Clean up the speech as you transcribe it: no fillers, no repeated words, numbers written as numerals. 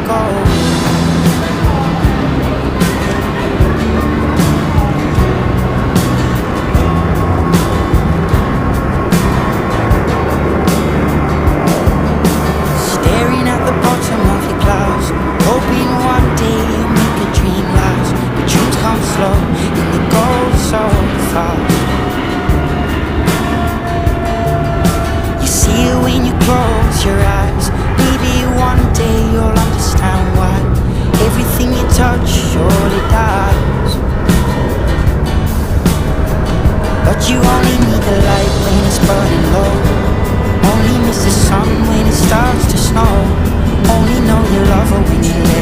go. Staring at the bottom of your glass, hoping one day you'll make a dream last. But dreams come slow and they go so fast. You see it when you close your eyes. Maybe one day you'll understand why everything you touch surely dies. But you only need the light when it's burning low. Only miss the sun when it starts to snow. Only know you love her when you let